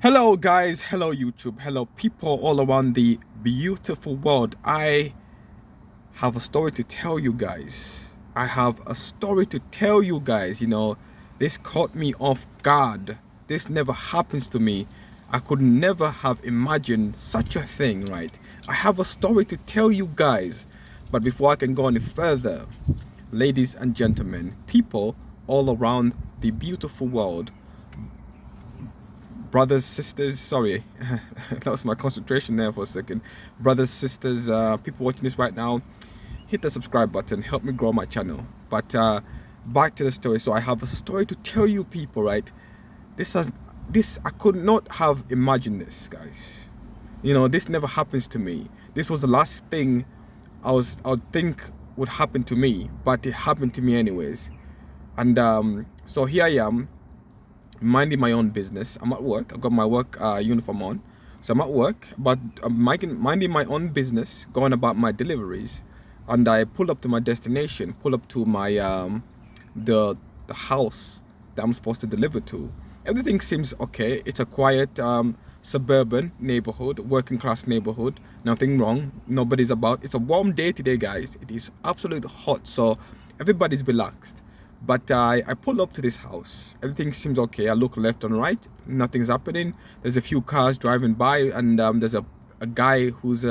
Hello guys, hello YouTube, hello people all around the beautiful world. I have a story to tell you guys. I have a story to tell you guys. This caught me off guard. This never happens to me. I could never have imagined such a thing, right? I have a story to tell you guys. But before I can go any further, ladies and gentlemen, people all around the beautiful world, brothers, sisters, sorry, lost my concentration there for a second. Brothers, sisters, people watching this right now, hit the subscribe button, help me grow my channel. But back to the story. So I have a story to tell you people, right? This I could not have imagined this, guys. This never happens to me. This was the last thing I would think would happen to me, but it happened to me anyways. And so here I am, minding my own business. I'm at work. I've got my work uniform on, so I'm at work, but I'm minding my own business, going about my deliveries. And I pull up to my destination, pull up to my the house that I'm supposed to deliver to. Everything seems okay. It's a quiet suburban neighborhood, working class neighborhood. Nothing wrong. Nobody's about. It's a warm day today, guys. It is absolutely hot, so everybody's relaxed. But I pull up to this house. Everything seems okay. I look left and right. Nothing's happening. There's a few cars driving by, and there's a guy who's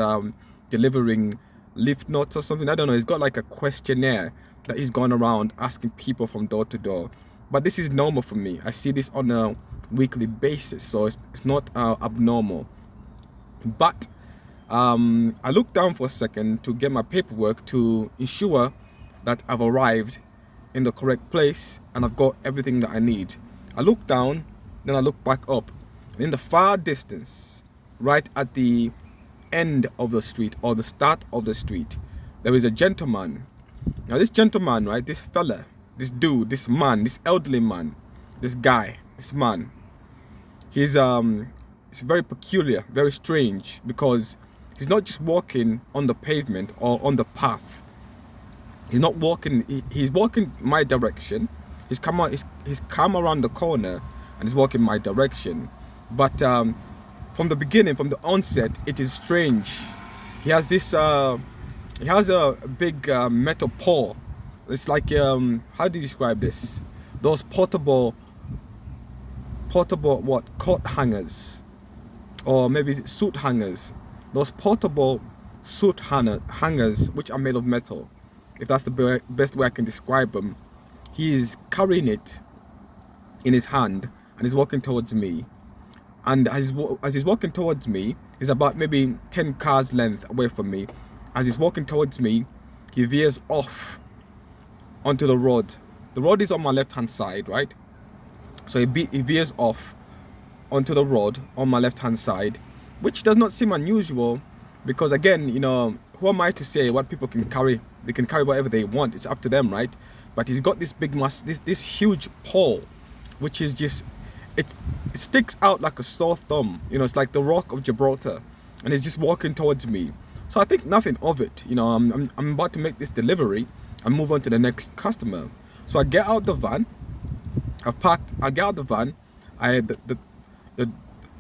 delivering lift notes or something. I don't know. He's got like a questionnaire that he's going around asking people from door to door. But this is normal for me. I see this on a weekly basis, so it's not abnormal. But I look down for a second to get my paperwork to ensure that I've arrived in the correct place and I've got everything that I need. I look down, then I look back up. And in the far distance, right at the end of the street or the start of the street, there is a gentleman. Now this gentleman, right, this fella, this dude, this man, this elderly man, this guy, this man, he's very peculiar, very strange, because he's not just walking on the pavement or on the path. He's not walking. He's walking my direction. He's come around the corner and he's walking my direction. But from the beginning, from the onset, it is strange. He has this. He has a big metal paw. It's like how do you describe this? Those portable what, coat hangers, or maybe suit hangers. Those portable suit hangers which are made of metal. If that's the best way I can describe him. He is carrying it in his hand and he's walking towards me. And as he's walking towards me, he's about maybe 10 cars length away from me. As he's walking towards me, he veers off onto the road. The road is on my left hand side, right? So he veers off onto the road on my left hand side, which does not seem unusual, because again, who am I to say what people can carry? They can carry whatever they want. It's up to them, right? But he's got this big this huge pole, which is just, it sticks out like a sore thumb. It's like the Rock of Gibraltar, and he's just walking towards me. So I think nothing of it. I'm about to make this delivery and move on to the next customer. So I get out the van. I get out the van.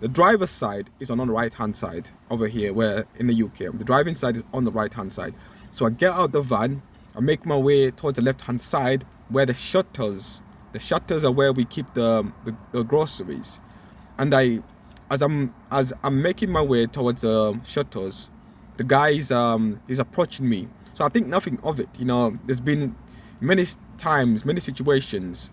The driver's side is on the right hand side over here, where in the UK the driving side is on the right hand side. So I get out the van, I make my way towards the left hand side where the shutters are where we keep the groceries. And as I'm making my way towards the shutters, the guy is approaching me. So I think nothing of it. There's been many times, many situations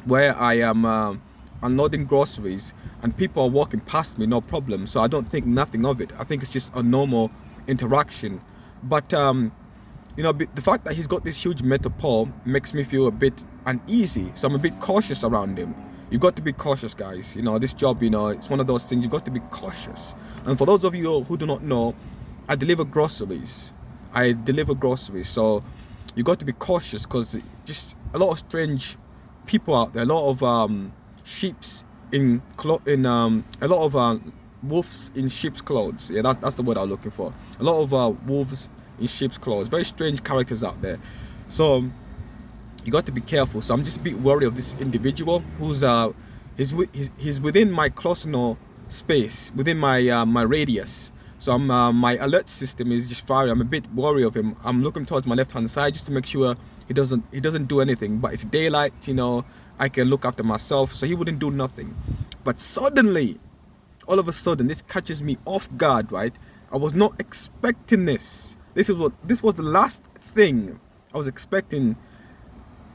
where I am unloading groceries and people are walking past me, no problem. So I don't think nothing of it. I think it's just a normal interaction. But the fact that he's got this huge metal paw makes me feel a bit uneasy. So I'm a bit cautious around him. You've got to be cautious, guys. This job, it's one of those things. You've got to be cautious. And for those of you who do not know, I deliver groceries. So you got to be cautious, because just a lot of strange people out there. A lot of sheeps a lot of wolves in sheep's clothes. Yeah, that's the word I'm looking for. A lot of wolves in sheep's clothes. Very strange characters out there. So you got to be careful. So I'm just a bit worried of this individual who's He's within my close space, within my radius. So my alert system is just firing. I'm a bit worried of him. I'm looking towards my left hand side just to make sure he doesn't do anything. But it's daylight, you know, I can look after myself, so he wouldn't do nothing. But suddenly, all of a sudden, this catches me off guard, right? I was not expecting this. This was the last thing I was expecting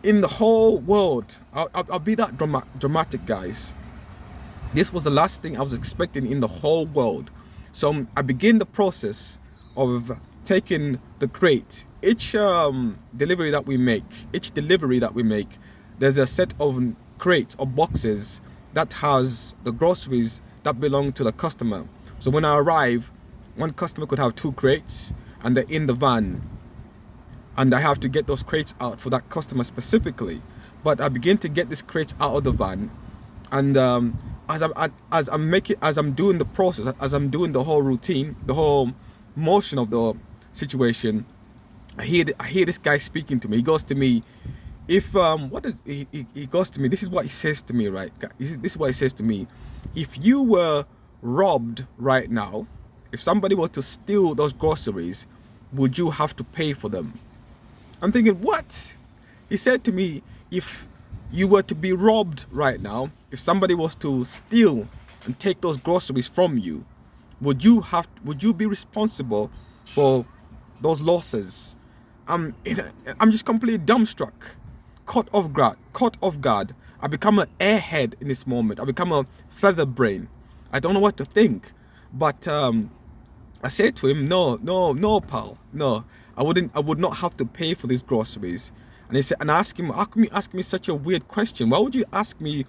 in the whole world. I'll be that dramatic, guys. This was the last thing I was expecting in the whole world. So I begin the process of taking the crate. Each delivery that we make, there's a set of crates or boxes that has the groceries that belong to the customer. So when I arrive, one customer could have 2 crates and they're in the van, and I have to get those crates out for that customer specifically. But I begin to get these crates out of the van, and as I'm doing the process, as I'm doing the whole routine, the whole motion of the situation, I hear this guy speaking to me. He goes to me, if he goes to me, this is what he says to me, right? This is what he says to me: if you were robbed right now, if somebody were to steal those groceries, would you have to pay for them? I'm thinking, what? He said to me, if you were to be robbed right now, if somebody was to steal and take those groceries from you, would you be responsible for those losses? I'm just completely dumbstruck, caught off guard. I become an airhead in this moment. I become a feather brain. I don't know what to think. But I said to him, no, pal, no. I would not have to pay for these groceries. And he said, and I asked him, how come you ask me such a weird question? Why would you ask me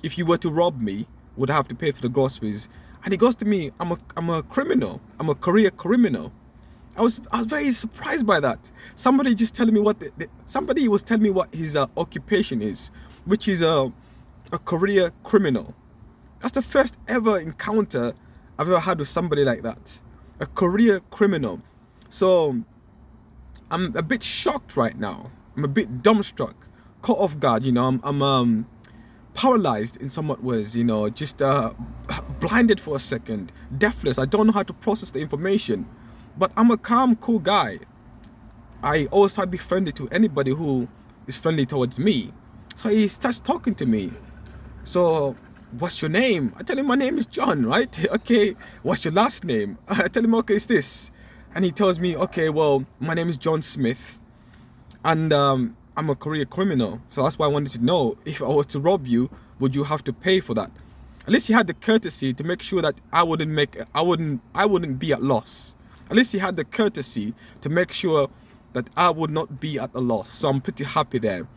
if you were to rob me, would I have to pay for the groceries? And he goes to me, I'm a criminal. I'm a career criminal. I was very surprised by that. Somebody just telling me somebody was telling me what his occupation is, which is a career criminal. That's the first ever encounter I've ever had with somebody like that. A career criminal. So I'm a bit shocked right now. I'm a bit dumbstruck, caught off guard. You know, I'm paralyzed in somewhat ways. You know, just blinded for a second, deafless. I don't know how to process the information. But I'm a calm, cool guy. I always try to be friendly to anybody who is friendly towards me. So he starts talking to me. So, what's your name? I tell him my name is John, right? Okay, what's your last name? I tell him, okay, it's this. And he tells me, okay, well, my name is John Smith. And I'm a career criminal. So that's why I wanted to know, if I was to rob you, would you have to pay for that? At least he had the courtesy to make sure that I wouldn't be at loss. At least he had the courtesy to make sure that I would not be at a loss. So I'm pretty happy there.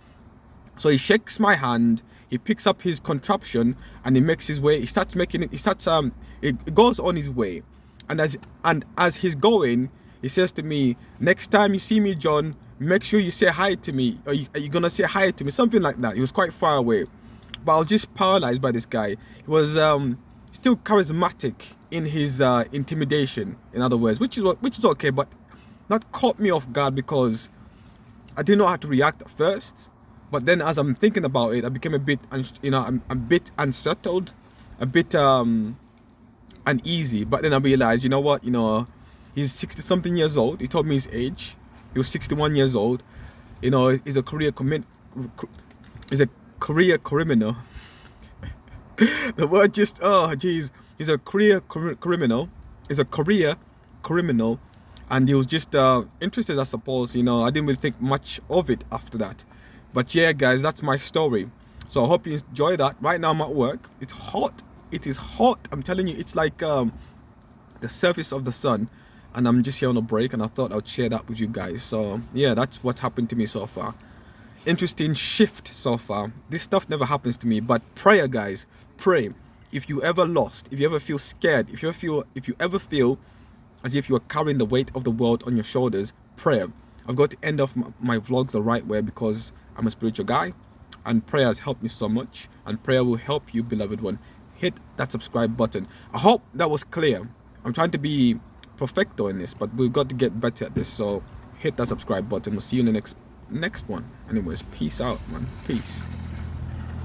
So he shakes my hand, he picks up his contraption, and he makes his way. He starts making it. It goes on his way, and as he's going, he says to me, "Next time you see me, John, make sure you say hi to me. Are you gonna say hi to me?" Something like that. He was quite far away, but I was just paralyzed by this guy. He was still charismatic in his intimidation, in other words, which is okay, but that caught me off guard because I didn't know how to react at first. But then as I'm thinking about it, I became a bit, I'm a bit unsettled, a bit uneasy. But then I realized, you know what, he's 60 something years old. He told me his age. He was 61 years old. He's a career criminal. The word just, oh geez, he's a career criminal. He's a career criminal, and he was just interested, I suppose. I didn't really think much of it after that. But yeah, guys, that's my story. So I hope you enjoy that. Right now I'm at work. It's hot. It is hot. I'm telling you, it's like the surface of the sun. And I'm just here on a break, and I thought I'd share that with you guys. So yeah, that's what's happened to me so far. Interesting shift so far. This stuff never happens to me. But prayer, guys, pray. If you ever lost, if you ever feel scared, if you ever feel as if you are carrying the weight of the world on your shoulders, prayer. I've got to end off my vlogs the right way because I'm a spiritual guy, and prayer has helped me so much, and prayer will help you, beloved one. Hit that subscribe button. I hope that was clear. I'm trying to be perfecto in this, but we've got to get better at this. So hit that subscribe button. We'll see you in the next one. Anyways, peace out, man. Peace.